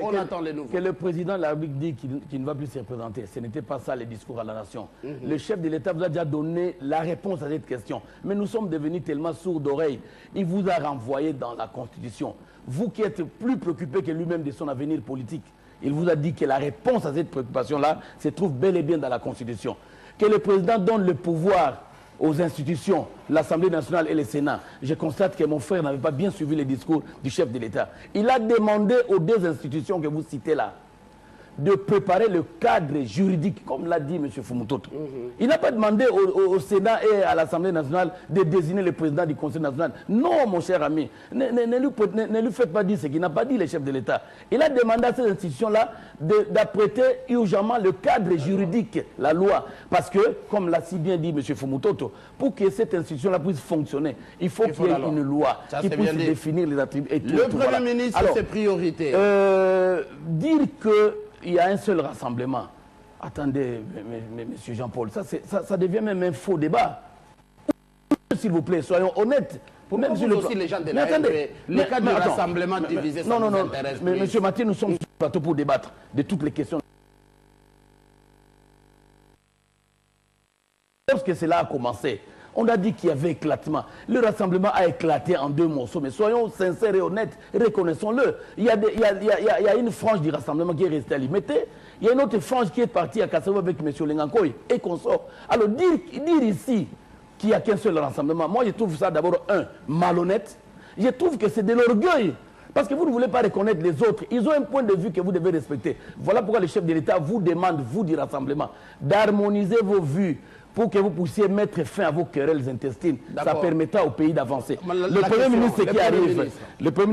On attend les nouveaux. Que le président de la République dit qu'il ne va plus se représenter. Ce n'était pas ça le discours à la nation. Le chef de l'État vous a déjà donné la réponse à cette question. Mais nous sommes devenus tellement sourds d'oreilles. Il vous a renvoyé dans la Constitution. Vous qui êtes plus préoccupé que lui-même de son avenir politique, il vous a dit que la réponse à cette préoccupation-là se trouve bel et bien dans la Constitution. Que le président donne le pouvoir aux institutions, l'Assemblée nationale et le Sénat. Je constate que mon frère n'avait pas bien suivi le discours du chef de l'État. Il a demandé aux deux institutions que vous citez là de préparer le cadre juridique, comme l'a dit M. Fumutoto. Il n'a pas demandé au Sénat et à l'Assemblée nationale de désigner le président du Conseil national. Non, mon cher ami, ne lui faites pas dire ce qu'il n'a pas dit, le chef de l'État. Il a demandé à ces institutions-là d'apprêter urgemment le cadre juridique, la loi. Parce que, comme l'a si bien dit M. Fumutoto, pour que cette institution-là puisse fonctionner, il faut qu'il y ait une loi qui puisse définir les attributs. Le Premier ministre, ses priorités. Dire que il y a un seul rassemblement. Attendez, monsieur Jean-Paul, ça devient même un faux débat. S'il vous plaît, soyons honnêtes. Même si aussi les gens de la MP, les cas de rassemblement divisé, ça nous intéresse. Mais monsieur Mathieu, nous sommes sur le plateau pour débattre de toutes les questions. Lorsque cela a commencé, on a dit qu'il y avait éclatement. Le rassemblement a éclaté en deux morceaux. Mais soyons sincères et honnêtes, reconnaissons-le. Il y a une frange du rassemblement qui est restée à Limité. Il y a une autre frange qui est partie à Kassavo avec M. Lengankoy et consort. Alors dire ici qu'il n'y a qu'un seul rassemblement, moi je trouve ça d'abord malhonnête. Je trouve que c'est de l'orgueil. Parce que vous ne voulez pas reconnaître les autres. Ils ont un point de vue que vous devez respecter. Voilà pourquoi le chef de l'État vous demande, vous du rassemblement, d'harmoniser vos vues pour que vous puissiez mettre fin à vos querelles intestines. Ça permettra au pays d'avancer. Le Premier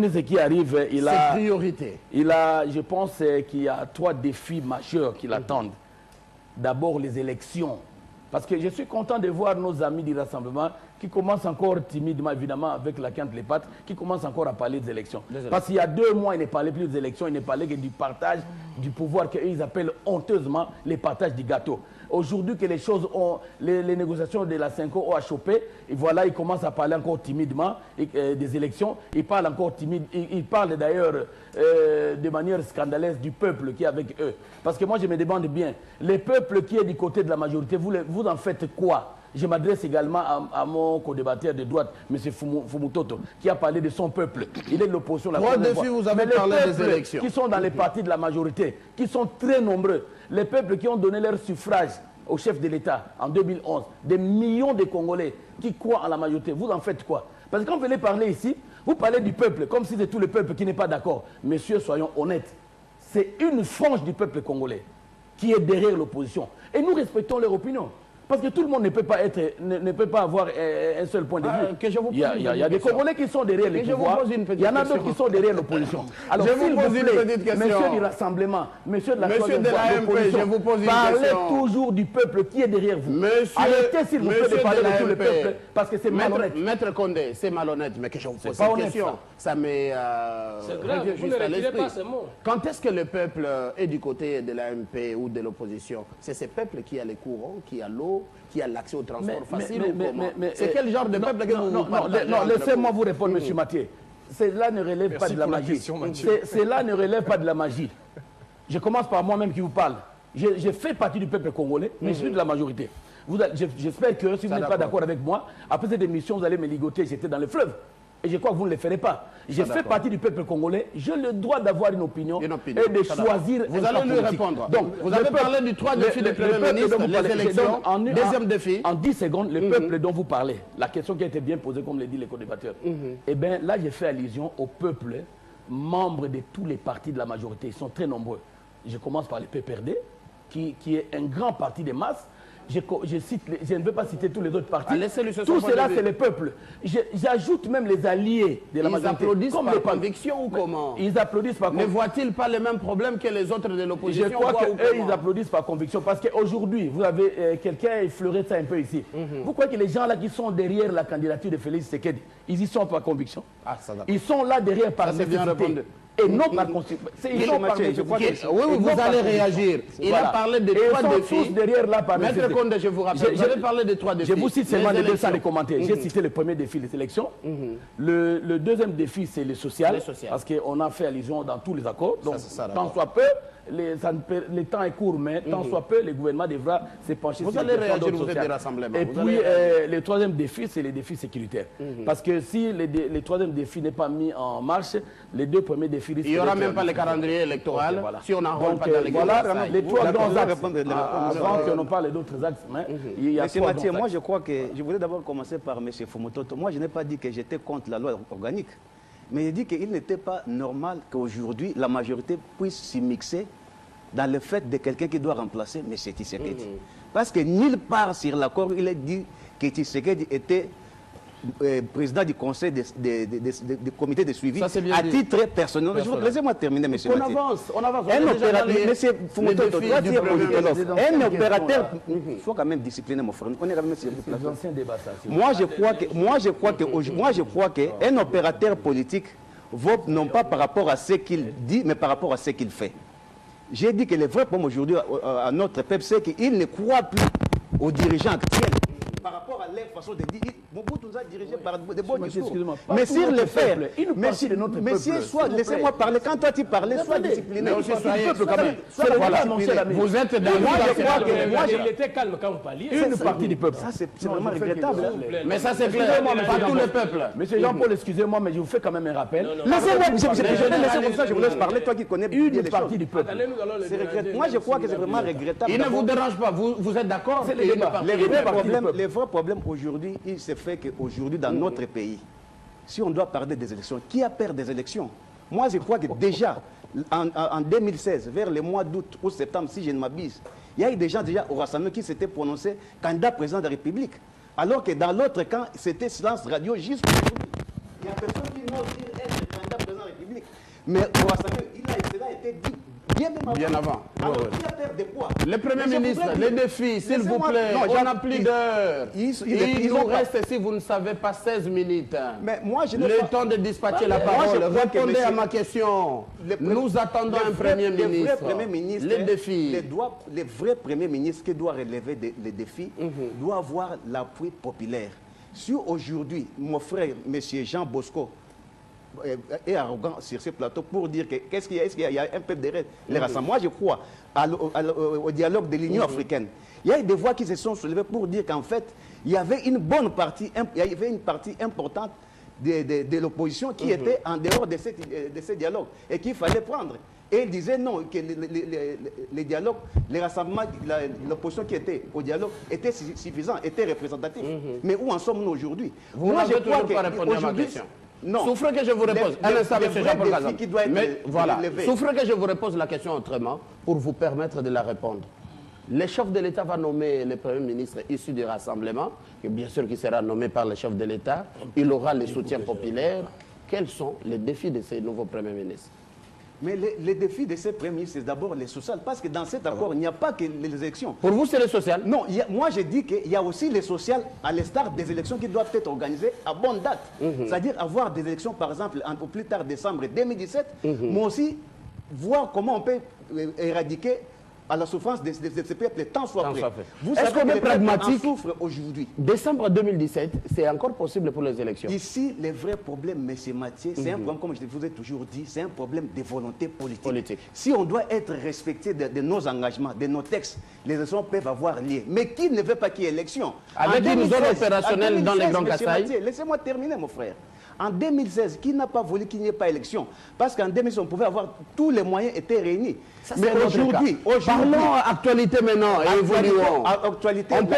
ministre qui arrive, il a... Ses priorités. Je pense qu'il y a 3 défis majeurs qui l'attendent. D'abord, les élections. Parce que je suis content de voir nos amis du rassemblement qui commencent encore timidement, évidemment, avec la quinte les pattes, qui commencent encore à parler des élections. Parce qu'il y a 2 mois, ils ne parlaient plus des élections, ils ne parlaient que du partage du pouvoir qu'ils appellent honteusement les partages du gâteau. Aujourd'hui que les choses ont, les négociations de la 5 ont achoppé, et voilà, ils commencent à parler encore timidement des élections. Ils parlent encore timide, ils parlent d'ailleurs de manière scandaleuse du peuple qui est avec eux. Parce que moi, je me demande bien, le peuple qui est du côté de la majorité, vous en faites quoi? Je m'adresse également à mon co-débatteur de droite, M. Fumutoto, qui a parlé de son peuple. Il est de l'opposition. Trois défis, vous avez parlé des élections. Qui sont dans les partis de la majorité, qui sont très nombreux. Les peuples qui ont donné leur suffrage au chef de l'État en 2011, des millions de Congolais qui croient en la majorité, vous en faites quoi? Parce que quand vous venez parler ici, vous parlez du peuple, comme si c'était tout le peuple qui n'est pas d'accord. Messieurs, soyons honnêtes. C'est une frange du peuple congolais qui est derrière l'opposition. Et nous respectons leur opinion. Parce que tout le monde ne peut pas avoir un seul point de vue. Il y a des Congolais qui sont derrière les pouvoirs. Il y en a d'autres qui sont derrière l'opposition. Alors, je vous pose une petite question. Monsieur du Rassemblement, monsieur de la Monsieur de l'AMP, je vous pose une question. Parlez toujours du peuple qui est derrière vous. Arrêtez s'il vous plaît de parler de tout le peuple, parce que c'est malhonnête. Maître Condé, c'est malhonnête, mais que je vous pose une question. Ça m'est juste à l'esprit. Quand est-ce que le peuple est du côté de l'AMP ou de l'opposition? C'est ce peuple qui a les courants, qui a l'eau, qui a l'accès au transport facile ou comment? C'est quel genre de peuple que vous partagez? Non, laissez-moi vous répondre, M. Mathieu. Cela ne relève pas de la magie. Cela ne relève pas de la magie. Je commence par moi-même qui vous parle. Je fais partie du peuple congolais, mais je suis de la majorité. J'espère que si vous n'êtes pas d'accord avec moi, après cette émission, vous allez me ligoter, j'étais dans le fleuve. Et je crois que vous ne le ferez pas. Je fais partie du peuple congolais. J'ai le droit d'avoir une opinion et de choisir. Vous allez lui répondre. Donc, vous avez parlé du 3 défis du Premier ministre, les élections. Deuxième défi. En 10 secondes, le peuple dont vous parlez, la question qui a été bien posée, comme le dit les co-débatteurs. Eh bien, là, j'ai fait allusion au peuple, membres de tous les partis de la majorité. Ils sont très nombreux. Je commence par le PPRD, qui est un grand parti de masse. Je ne veux pas citer tous les autres partis. Tout cela, c'est le peuple. J'ajoute même les alliés de la majorité. Ils applaudissent par conviction ou comment? Ils applaudissent par conviction. Ne voient-ils pas les mêmes problèmes que les autres de l'opposition? Je crois qu'eux, ils applaudissent par conviction. Parce qu'aujourd'hui, vous avez quelqu'un effleuré ça un peu ici. Vous croyez que les gens là qui sont derrière la candidature de Félix Tshisekedi, ils y sont par conviction? Ils sont là derrière par nécessité. Et non par constitution. Oui, vous allez réagir. Il a parlé de 3 défis. Derrière là, par Maître Condé, je vous rappelle, j'avais parlé de 3 défis. Je vous cite seulement les deux sans les commenter. J'ai cité le premier défi, les élections. Le deuxième défi, c'est le social. Parce qu'on a fait allusion dans tous les accords. Donc, tant soit peu, le temps est court, mais tant soit peu, le gouvernement devra se pencher sur les questions d'ordre social. Vous allez réagir, vous êtes des rassemblements. Et puis, le troisième défi, c'est le défi sécuritaire. Parce que si le troisième défi n'est pas mis en marche, les 2 premiers défis risquent. Il n'y aura même pas le calendrier électoral si on n'enrôle pas dans les voilà les 3 grands axes. Avant qu'on parle d'autres axes. Monsieur Mathieu, moi je crois que je voulais d'abord commencer par M. Fumototo. Moi je n'ai pas dit que j'étais contre la loi organique, mais j'ai dit qu'il n'était pas normal qu'aujourd'hui la majorité puisse s'y mixer dans le fait de quelqu'un qui doit remplacer M. Tshisekedi. Parce que nulle part sur l'accord il est dit que Tshisekedi était président du conseil du comité de suivi à titre personnel. Laissez-moi terminer, monsieur Mathieu. On avance. Monsieur Fumototo, un opérateur, il faut quand même discipliner mon frère. On est quand même sur Moi, je crois qu'un opérateur politique vote non pas par rapport à ce qu'il dit, mais par rapport à ce qu'il fait. J'ai dit que le vrai problème aujourd'hui à notre peuple, c'est qu'il ne croit plus aux dirigeants actuels. Par rapport à leur façon de dire, Mobutu nous a dirigé par de bons discours. Mais s'il le fait, monsieur, laissez-moi parler. Quand toi tu parlais, sois discipliné. Vous êtes dans il était calme quand vous parliez. Une partie du peuple. Ça, c'est vraiment regrettable. Mais ça, c'est clair. Pas tout le peuple. Monsieur Jean-Paul, excusez-moi, mais je vous fais quand même un rappel. Laissez-moi, je vous laisse parler, toi qui connais bien les choses. Une partie du peuple. Moi, je crois que c'est vraiment regrettable. Il ne vous dérange pas. Vous êtes d'accord? Le vrai problème aujourd'hui, il se fait qu'aujourd'hui, dans notre pays, si on doit parler des élections, qui a peur des élections? Moi, je crois que déjà, en 2016, vers le mois d'août ou septembre, si je ne m'abuse, il y a eu des gens déjà au rassemblement qui s'étaient prononcés candidat président de la République. Alors que dans l'autre camp, c'était silence radio jusqu'aujourd'hui. Il n'y a personne qui n'ose dire être candidat président de la République. Mais au rassemblement, cela a été dit bien avant. Alors, qui a peur de quoi? Le Premier ministre, les défis, s'il vous plaît, on n'a plus d'heure. Il nous reste, si vous ne savez pas, 16 minutes. Mais moi, je le temps de dispatcher la parole. Répondez à ma question. Nous attendons un Premier ministre. Les défis. Le vrai Premier ministre qui doit relever les défis doit avoir l'appui populaire. Si aujourd'hui, mon frère, M. Jean Bosco, est arrogant sur ce plateau pour dire qu'est-ce qu'il y a, est-ce qu'il y a un peuple derrière les rassemblements. Moi, je crois au dialogue de l'Union africaine. Il y a eu des voix qui se sont soulevées pour dire qu'en fait, il y avait une bonne partie, il y avait une partie importante de l'opposition qui était en dehors de ce dialogue et qu'il fallait prendre. Et il disait non, que les dialogues, les rassemblements, l'opposition qui était au dialogue était suffisant, était représentatif. Mais où en sommes-nous aujourd'hui? Moi, je crois pas répondre à ma question. Non. Souffrez que je vous repose. Souffrez que je vous repose la question autrement pour vous permettre de la répondre. Le chef de l'État va nommer le Premier ministre issu du rassemblement, que bien sûr qui sera nommé par le chef de l'État. Il aura le soutien populaire. Quels sont les défis de ces nouveaux premiers ministres? Mais les défis de ces premiers ministres, c'est d'abord les sociales. Parce que dans cet accord, il n'y a pas que les élections. Pour vous, c'est les sociales? Non, moi je dis qu'il y a aussi les sociales à l'instar des élections qui doivent être organisées à bonne date. C'est-à-dire avoir des élections, par exemple, au plus tard décembre 2017, mais aussi voir comment on peut éradiquer à la souffrance de ces peuples, tant soit prêt. Vous savez que les pragmatiques souffrent aujourd'hui. Décembre 2017, c'est encore possible pour les élections. Ici, le vrai problème, M. Mathieu, c'est un problème, comme je vous ai toujours dit, c'est un problème de volonté politique. Si on doit être respecté de nos engagements, de nos textes, les élections peuvent avoir lieu. Mais qui ne veut pas qu'il y ait élection? Avec une zone opérationnelle dans les Grands Kasaï. Laissez-moi terminer, mon frère. En 2016, qui n'a pas voulu qu'il n'y ait pas élection? Parce qu'en 2016, on pouvait avoir tous les moyens étaient réunis. Ça, mais aujourd'hui, parlons actualité maintenant et évoluons.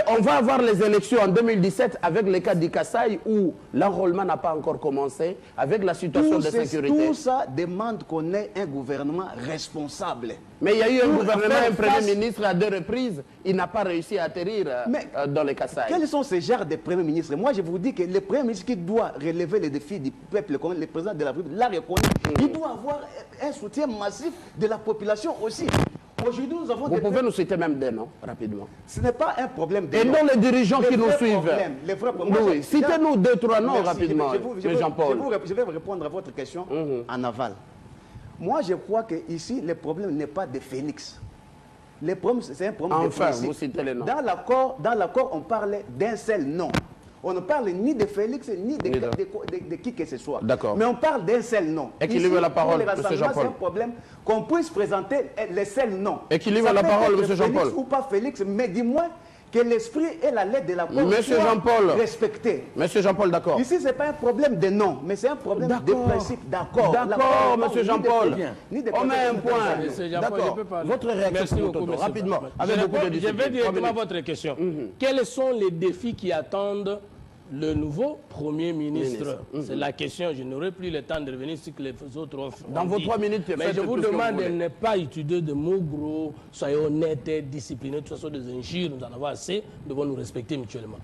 On va avoir les élections en 2017 avec le cas du Kasaï où l'enrôlement n'a pas encore commencé, avec la situation de sécurité. Tout ça demande qu'on ait un gouvernement responsable. Mais il y a eu un gouvernement, un Premier ministre à 2 reprises, il n'a pas réussi à atterrir dans le Kasaï. Quels sont ces genres de Premiers ministres? Moi, je vous dis que le Premier ministre qui doit relever les défis du peuple, le président de la République l'a reconnu, il doit avoir un soutien massif de la population aussi. Aujourd'hui, nous avons... Vous pouvez nous citer même des noms, rapidement. Ce n'est pas un problème de... Et non les dirigeants qui nous suivent. Oui, citez-nous 2-3 noms rapidement, Jean-Paul. Je vais répondre à votre question en aval. Moi, je crois qu'ici, le problème n'est pas de Félix. Le problème, c'est un problème de principe. Vous citez les noms. Dans l'accord, on parle d'un seul nom. On ne parle ni de Félix, ni de qui que ce soit. D'accord. Mais on parle d'un seul nom. Et qui livre la parole, M. Jean-Paul. C'est un problème qu'on puisse présenter le seul nom. Et qui livre la parole, M. Jean-Paul. Félix ou pas Félix, mais dis-moi que l'esprit et la lettre de l'accord soient respectés. Monsieur Jean-Paul, d'accord. Ici, ce n'est pas un problème de nom, mais c'est un problème de principe, d'accord. D'accord, M. Jean-Paul. On met un point. D'accord. Votre réaction, rapidement. Je vais directement à votre question. Quels sont les défis qui attendent le nouveau Premier ministre? C'est la question. Je n'aurai plus le temps de revenir sur ce que les autres ont fait. Dans vos 3 minutes, mais je vous demande de ne pas utiliser de mots gros, soyez honnêtes, disciplinés, tout ça sont des injures, nous en avons assez, nous devons nous respecter mutuellement.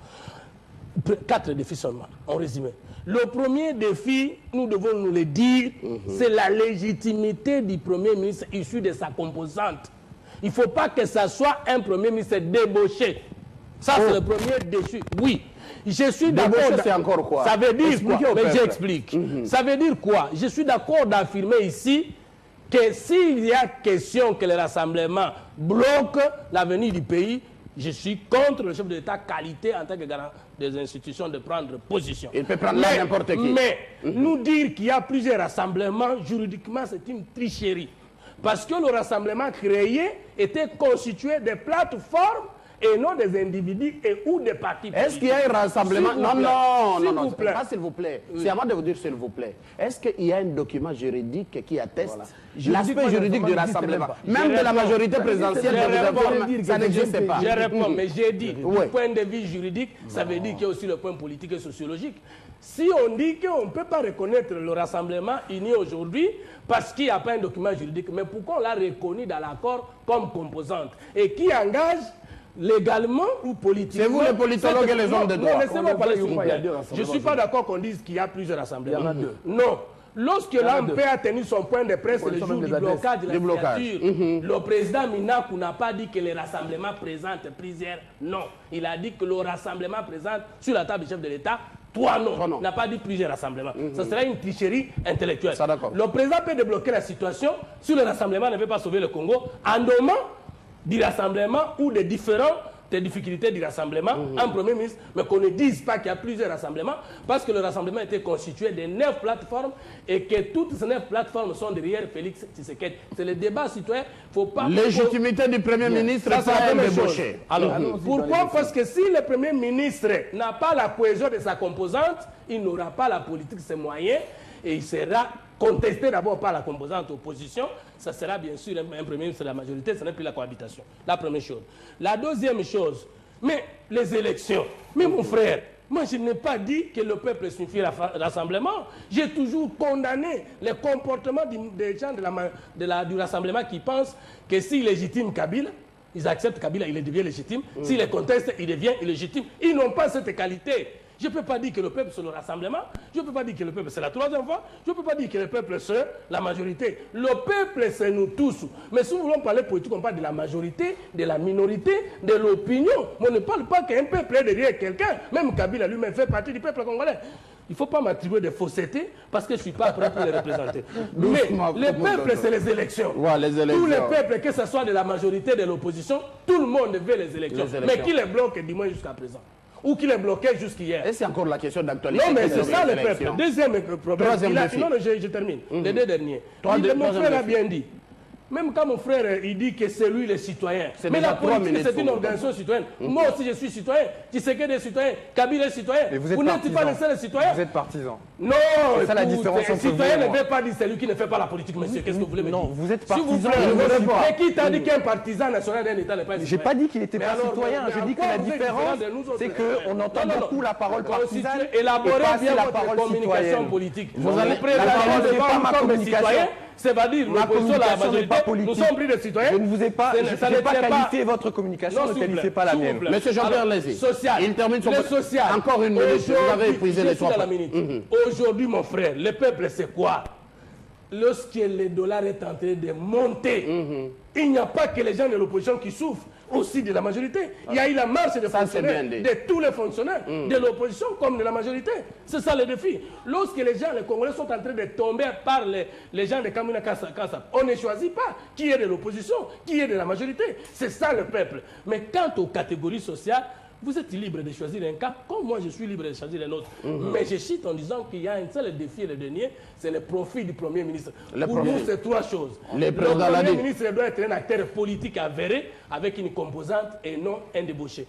4 défis seulement, en résumé. Le premier défi, nous devons nous le dire, c'est la légitimité du Premier ministre issu de sa composante. Il ne faut pas que ça soit un Premier ministre débauché. Ça, c'est le premier défi. Oui. Je suis d'accord. C'est encore quoi? Ça veut dire quoi? Mais j'explique. Ça veut dire quoi? Je suis d'accord d'affirmer ici que s'il y a question que le rassemblement bloque l'avenir du pays, je suis contre le chef de l'État qualité en tant que garant des institutions de prendre position. Il peut prendre là n'importe qui. Mais nous dire qu'il y a plusieurs rassemblements, juridiquement, c'est une tricherie. Parce que le rassemblement créé était constitué de plateformes et non des individus ou des partis politiques. Est-ce qu'il y a un rassemblement? Non, pas s'il vous plaît. C'est avant de vous dire s'il vous plaît. Est-ce qu'il y a un document juridique qui atteste l'aspect juridique du rassemblement? Même de la majorité présidentielle, ça n'existe pas. Je réponds, mais j'ai dit, du point de vue juridique, ça veut dire qu'il y a aussi le point politique et sociologique. Si on dit qu'on ne peut pas reconnaître le rassemblement uni aujourd'hui parce qu'il n'y a pas un document juridique, mais pourquoi on l'a reconnu dans l'accord comme composante et qui engage légalement ou politiquement. C'est vous les politologues et les hommes de droit. Laissez-moi parler, s'il vous plaît. Je ne suis pas d'accord qu'on dise qu'il y a plusieurs rassemblements. Il y en a 2. Non. Lorsque l'AMP a tenu son point de presse le jour du blocage de la signature, le président Minakou n'a pas dit que les rassemblements présentent plusieurs non. Il a dit que le rassemblement présente sur la table du chef de l'État 3 non. Il n'a pas dit plusieurs rassemblements. Ce serait une tricherie intellectuelle. Le président peut débloquer la situation si le rassemblement ne veut pas sauver le Congo en nommant du rassemblement ou des difficultés du rassemblement, un Premier ministre, mais qu'on ne dise pas qu'il y a plusieurs rassemblements, parce que le rassemblement était constitué de 9 plateformes et que toutes ces 9 plateformes sont derrière Félix Tshisekedi. C'est le débat citoyen. Faut pas. Légitimité du Premier ministre, ça c'est débauché. Alors, pourquoi? Parce que si le Premier ministre n'a pas la cohésion de sa composante, il n'aura pas la politique, ses moyens, et il sera contesté d'abord par la composante opposition, ça sera bien sûr un Premier ministre de la majorité, ce n'est plus la cohabitation. La première chose. La deuxième chose, mais les élections, mais mon frère, moi je n'ai pas dit que le peuple suffit à rassemblement. J'ai toujours condamné le comportement des gens du rassemblement qui pensent que s'ils légitiment Kabila, ils acceptent Kabila, il devient légitime. S'ils les contestent, il devient illégitime. Ils n'ont pas cette qualité. Je ne peux pas dire que le peuple c'est le rassemblement, je ne peux pas dire que le peuple c'est la 3e fois, je ne peux pas dire que le peuple c'est la majorité. Le peuple c'est nous tous. Mais si nous voulons parler politique, on parle de la majorité, de la minorité, de l'opinion. Mais on ne parle pas qu'un peuple est derrière quelqu'un. Même Kabila lui-même fait partie du peuple congolais. Il ne faut pas m'attribuer des faussetés parce que je ne suis pas prêt pour les représenter. Mais le peuple, c'est les élections. Tous les peuples, que ce soit de la majorité, de l'opposition, tout le monde veut les élections. Mais qui les bloque du moins jusqu'à présent? Ou qui les bloquait jusqu'hier? Et c'est encore la question d'actualité. Non, mais c'est ça le peuple. Deuxième problème. Non, je termine. Les 2 derniers. Mon frère a bien dit. Même quand mon frère il dit que c'est lui le citoyen. Mais la politique, c'est une organisation citoyenne. Moi aussi, je suis citoyen. Tshisekedi est citoyen. Kabila est citoyen. Vous n'êtes pas le seul citoyen. Vous êtes partisan. Non, c'est ça la différence entre vous. Le citoyen ne veut pas dire celui qui ne fait pas la politique, monsieur. Qu'est-ce que vous voulez me dire? Non, vous êtes partisan. S'il vous plaît, mais qui t'a dit qu'un partisan national d'un État n'est pas citoyen? J'ai pas dit qu'il était pas citoyen. Je dis que la différence, c'est qu'on entend beaucoup la parole partisane et élaborer bien la votre parole communication politique. Vous allez la parole n'est pas ma communication. C'est-à-dire, ma communication n'est pas politique. Nous sommes plus de citoyens. Je ne vous ai pas, qualifié votre communication, ne qualifiez pas la mienne. Monsieur Jean-Pierre Lézy, il termine son... social. Encore une minute, vous avez épuisé les 3 minutes. Aujourd'hui, mon frère, le peuple, c'est quoi? lorsque le dollar est en train de monter, il n'y a pas que les gens de l'opposition qui souffrent, aussi de la majorité. Il y a eu la marche des fonctionnaires, de tous les fonctionnaires, de l'opposition comme de la majorité. C'est ça le défi. Lorsque les gens, les Congolais sont en train de tomber par les gens de Kamina Kassa, on ne choisit pas qui est de l'opposition, qui est de la majorité. C'est ça le peuple. Mais quant aux catégories sociales, vous êtes libre de choisir un cas, comme moi je suis libre de choisir un autre. Mais je cite en disant qu'il y a un seul défi, le dernier, c'est le profit du Premier ministre. Pour nous, c'est trois choses. Le Premier ministre doit être un acteur politique avéré, avec une composante et non un débauché.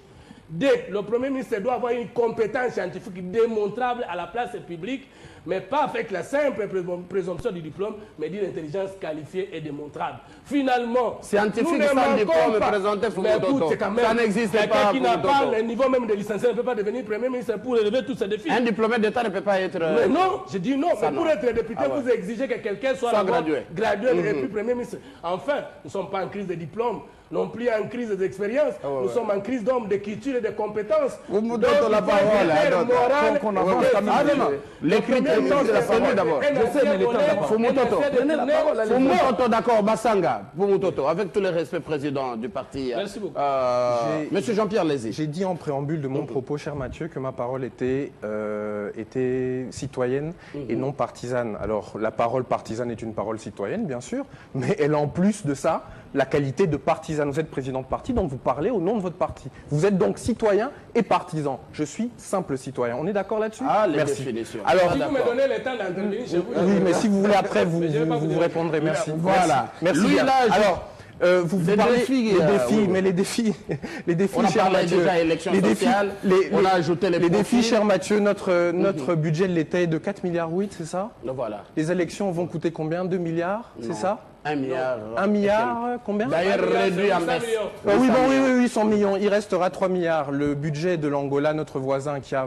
Deux, le Premier ministre doit avoir une compétence scientifique démontrable à la place publique, mais pas avec la simple présomption du diplôme, mais d'une intelligence qualifiée et démontrable. Finalement, scientifique sans diplôme présenté ça n'existe pas. Quelqu'un qui n'a pas le niveau même de licencié ne peut pas devenir Premier ministre pour relever tous ces défis. Un diplômé d'État ne peut pas être... Mais non, je dis non. Mais pour être député, vous exigez que quelqu'un soit gradué et puis Premier ministre. Enfin, nous ne sommes pas en crise de diplôme, non plus en crise d'expérience. Nous sommes en crise d'hommes, de culture et de compétences. Vous me donnez la parole. Qu'on avance quand même. Les critères de la famille d'abord. Je sais, mais l'État Fumutoto. Fumutoto, d'accord. Bassanga, Fumutoto, avec tout le respect, président du parti. Merci beaucoup. Monsieur Jean-Pierre Lézy. J'ai dit en préambule de mon propos, cher Mathieu, que ma parole était citoyenne et non partisane. Alors, la parole partisane est une parole citoyenne, bien sûr, mais elle a en plus de ça la qualité de partisane. Vous êtes président de parti, donc vous parlez au nom de votre parti. Vous êtes donc citoyen et partisan. Je suis simple citoyen. On est d'accord là-dessus? Ah, les définitions. Alors, si vous me donnez le temps d'intervenir chez vous... Oui, mais si vous voulez après, vous répondrez. Merci. Voilà. Merci. Bien. Alors, vous parlez des défis, mais les défis, cher Mathieu, déjà élection sociale, on a ajouté les défis, cher Mathieu, notre budget de l'État est de 4,8 milliards, c'est ça? Voilà. Les élections vont coûter combien? 2 milliards, c'est ça? 1 milliard. 1 milliard, combien? D'ailleurs, réduit en baisse. Oui, 100 millions. Il restera 3 milliards. Le budget de l'Angola, notre voisin, qui a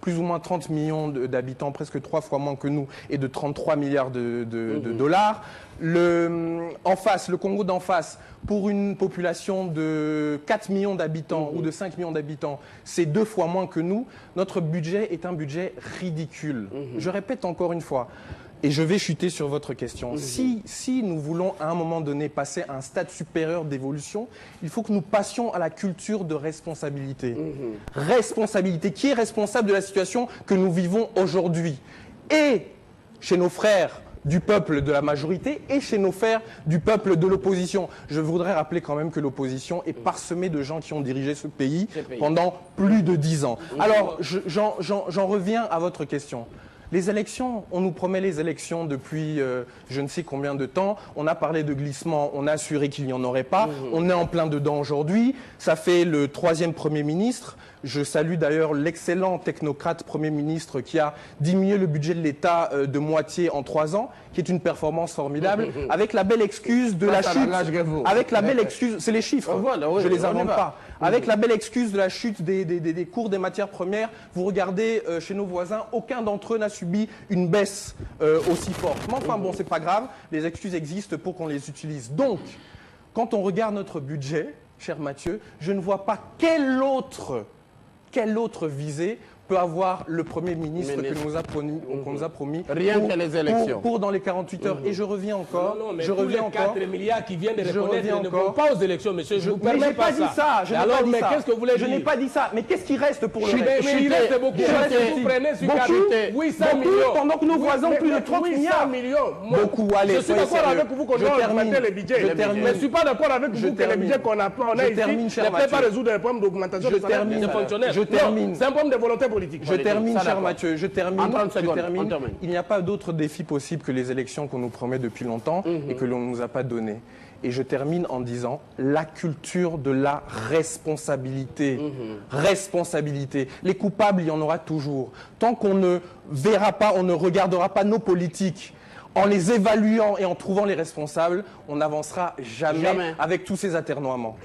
plus ou moins 30 millions d'habitants, presque 3 fois moins que nous, est de 33 milliards de dollars. En face, le Congo d'en face, pour une population de 4 millions d'habitants ou de 5 millions d'habitants, c'est 2 fois moins que nous. Notre budget est un budget ridicule. Je répète encore une fois. Et je vais chuter sur votre question. Si nous voulons à un moment donné passer à un stade supérieur d'évolution, il faut que nous passions à la culture de responsabilité. Responsabilité. Qui est responsable de la situation que nous vivons aujourd'hui? Et chez nos frères du peuple de la majorité et chez nos frères du peuple de l'opposition. Je voudrais rappeler quand même que l'opposition est parsemée de gens qui ont dirigé ce pays pendant plus de 10 ans. Alors, j'en reviens à votre question. Les élections, on nous promet les élections depuis je ne sais combien de temps. On a parlé de glissement, on a assuré qu'il n'y en aurait pas. On est en plein dedans aujourd'hui. Ça fait le 3e Premier ministre. Je salue d'ailleurs l'excellent technocrate Premier ministre qui a diminué le budget de l'État de moitié en 3 ans, qui est une performance formidable, avec la belle excuse de la chute. Avec la belle excuse, c'est les chiffres, je les invente pas. Avec la belle excuse de la chute des cours des matières premières, vous regardez chez nos voisins, aucun d'entre eux n'a subi une baisse aussi forte. Mais enfin bon, c'est pas grave, les excuses existent pour qu'on les utilise. Donc, quand on regarde notre budget, cher Mathieu, je ne vois pas quelle autre visée peut avoir le Premier ministre qu'on nous a promis rien que les élections. Pour dans les 48 heures. Et je reviens encore. Non, mais je reviens encore. 4 milliards qui viennent de reconnaître ne vont pas aux élections, monsieur. Je ne vous permets pas ça. Alors, mais qu'est-ce que vous voulez dire? Je n'ai pas dit ça. Mais qu'est-ce qui reste pour le reste? Mais il reste beaucoup. Vous prenez sur 800 millions. Pendant que nous voisons plus de 30 milliards. Beaucoup, allez. Je suis d'accord avec vous qu'on doit augmenter les budgets. Mais je ne suis pas d'accord avec vous que les budgets qu'on a ici ne peuvent pas résoudre les problèmes d'augmentation des salaires des fonctionnaires. Je termine. C'est un problème de volonté politique. Je termine, cher Mathieu, je termine. Il n'y a pas d'autre défi possible que les élections qu'on nous promet depuis longtemps et que l'on ne nous a pas donné. Et je termine en disant la culture de la responsabilité. Responsabilité. Les coupables, il y en aura toujours. Tant qu'on ne verra pas, on ne regardera pas nos politiques en les évaluant et en trouvant les responsables, on n'avancera jamais avec tous ces aternoiements.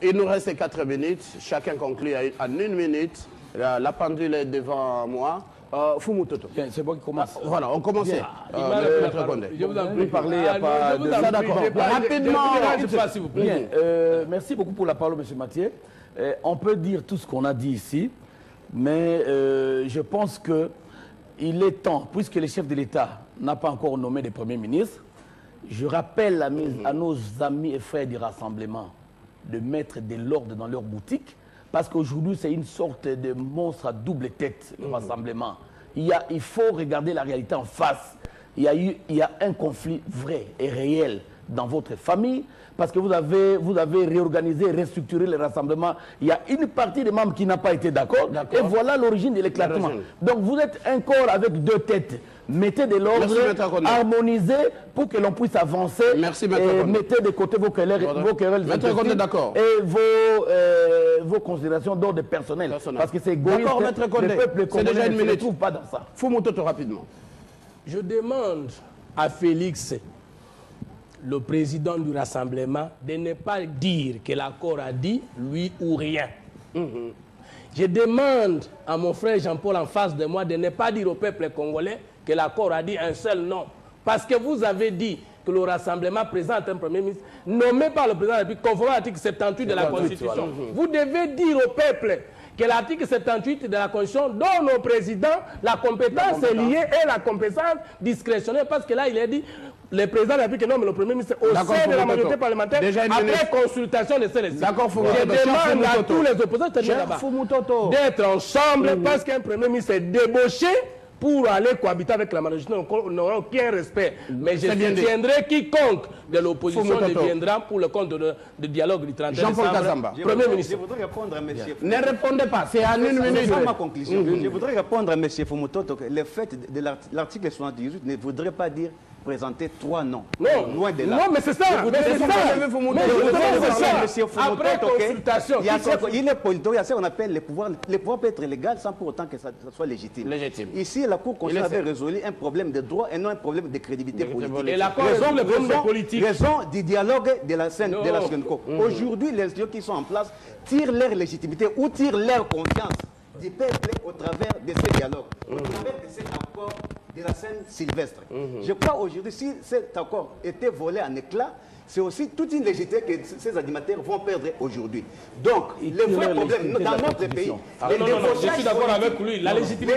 Il nous reste 4 minutes. Chacun conclut en 1 minute. La pendule est devant moi. Fumutoto. C'est moi qui commence. Voilà, on commence. Je vous en prie, parler, il n'y a pas de... D'accord. Rapidement. Bien, merci beaucoup pour la parole, M. Mathieu. On peut dire tout ce qu'on a dit ici, mais je pense qu'il est temps, puisque les chefs de l'État n'a pas encore nommé de Premier ministre. Je rappelle à nos amis et frères du Rassemblement de mettre de l'ordre dans leur boutique, parce qu'aujourd'hui, c'est une sorte de monstre à double tête, le Rassemblement. Il faut regarder la réalité en face. Il y a un conflit vrai et réel dans votre famille, parce que vous avez réorganisé, restructuré le rassemblement. Il y a une partie des membres qui n'a pas été d'accord, et voilà l'origine de l'éclatement. Donc vous êtes un corps avec deux têtes. Mettez de l'ordre, harmonisez pour que l'on puisse avancer. Merci, et mettez de côté vos querelles et vos considérations d'ordre personnel. Parce que c'est égoïste. Le peuple congolais ne se trouve pas dans ça. Foumototo, rapidement. Je demande à Félix, le président du Rassemblement, de ne pas dire que l'accord a dit lui ou rien. Je demande à mon frère Jean-Paul en face de moi de ne pas dire au peuple congolais que l'accord a dit un seul nom. Parce que vous avez dit que le Rassemblement présente un Premier ministre nommé par le président de la République conformément à l'article 78 de la Constitution. Vous devez dire au peuple que l'article 78 de la Constitution donne au président la compétence liée et la compétence discrétionnaire. Parce que là, il est dit, le président de la République nomme le Premier ministre au sein de la majorité parlementaire après consultation de celle-ci. Je demande à tous les opposants d'être ensemble parce qu'un Premier ministre est débauché pour aller cohabiter avec la majorité. Nous n'aurons aucun respect. Mais je soutiendrai quiconque de l'opposition deviendra pour le compte de dialogue du 31 décembre. Jean-Paul Kazamba. Premier ministre. Je voudrais répondre à M. Ne répondez pas, c'est à une minute. C'est ma conclusion. Je voudrais répondre à M. Foumototo que le fait de l'article 78 ne voudrait pas dire présenter 3 noms. Non, loin de là. Non, mais c'est ça. Après consultation. Il est politique, il y a ce qu'on appelle les pouvoirs. Les pouvoirs peuvent être légaux sans pour autant que ça soit légitime. Ici, la Cour constitutionnelle avait résolu un problème de droit et non un problème de crédibilité politique. Et la Cour résout le problème de politique. Raison du dialogue de la scène de la SENCO. Aujourd'hui, les institutions qui sont en place tirent leur légitimité ou tirent leur confiance du peuple au travers de ces dialogues, au travers de cet accord de la scène sylvestre. Je crois aujourd'hui, si cet accord était volé en éclats, c'est aussi toute une légitimité que ces animateurs vont perdre aujourd'hui. Donc, le vrai problème dans notre pays... je suis d'accord avec lui. La légitimité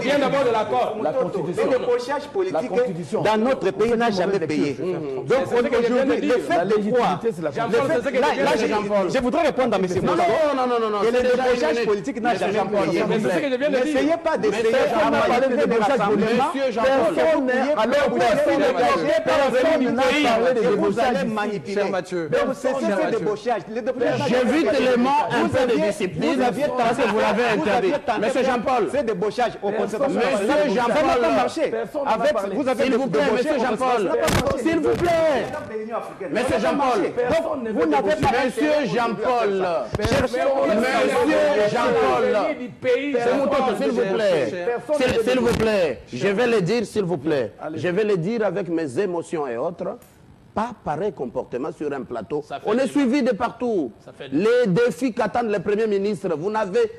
vient d'abord de l'accord. Le débauchage politique dans notre pays n'a jamais payé. Donc, aujourd'hui, le fait de croire... Je voudrais répondre à M. Moutouto. Non. Le débauchage politique n'a jamais payé. N'essayez pas d'essayer à parler de débauchage politique. Monsieur Jean-Paul, vous allez manipuler. Cher Mathieu. Donc, c'est ce débauchage. J'évite les mots un peu de discipline parce que vous l'avez interdit. Monsieur Jean-Paul. C'est débauchage au conservatoire. Monsieur Jean-Paul. S'il vous plaît, Monsieur Jean-Paul. S'il vous plaît. Monsieur Jean-Paul. Vous n'avez pas... Monsieur Jean-Paul. Monsieur Jean-Paul. S'il vous plaît. S'il vous plaît. Je vais le dire, s'il vous plaît. Je vais le dire avec mes émotions et autres. Pas pareil comportement sur un plateau. On est suivi de partout. Les défis qu'attendent les premiers ministres,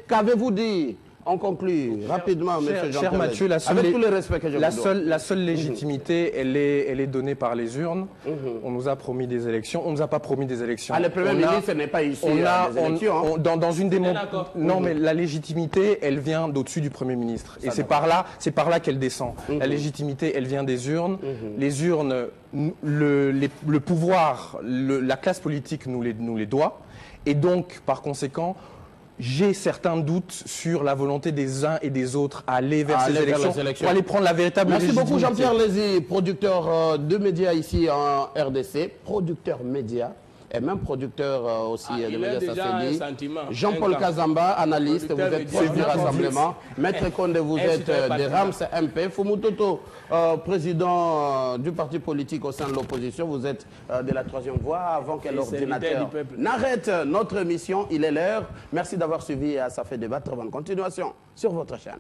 qu'avez-vous dit? On conclut rapidement, M. Jean-Paul. Cher Mathieu, avec tout le respect que je vous dois. La seule légitimité, elle est donnée par les urnes. On nous a promis des élections. On ne nous a pas promis des élections. Le Premier ministre n'est pas ici des élections. Dans une non, mais la légitimité, elle vient d'au-dessus du Premier ministre. Et c'est par là qu'elle descend. La légitimité, elle vient des urnes. Les urnes, le pouvoir, la classe politique nous les doit. Et donc, par conséquent, j'ai certains doutes sur la volonté des uns et des autres à aller vers ces élections pour aller prendre la véritable légitimité. Merci beaucoup Jean-Pierre Lézy, producteur de médias ici en RDC, producteur média et même producteur aussi de médias Sasseli. Jean-Paul Kazamba, analyste, vous êtes proche du Rassemblement. Maître Condé, vous êtes des Rams MP. Foumototo, président du parti politique au sein de l'opposition, vous êtes de la troisième voie avant que l'ordinateur n'arrête notre émission. Il est l'heure. Merci d'avoir suivi Ça fait débattre. Bonne continuation sur votre chaîne.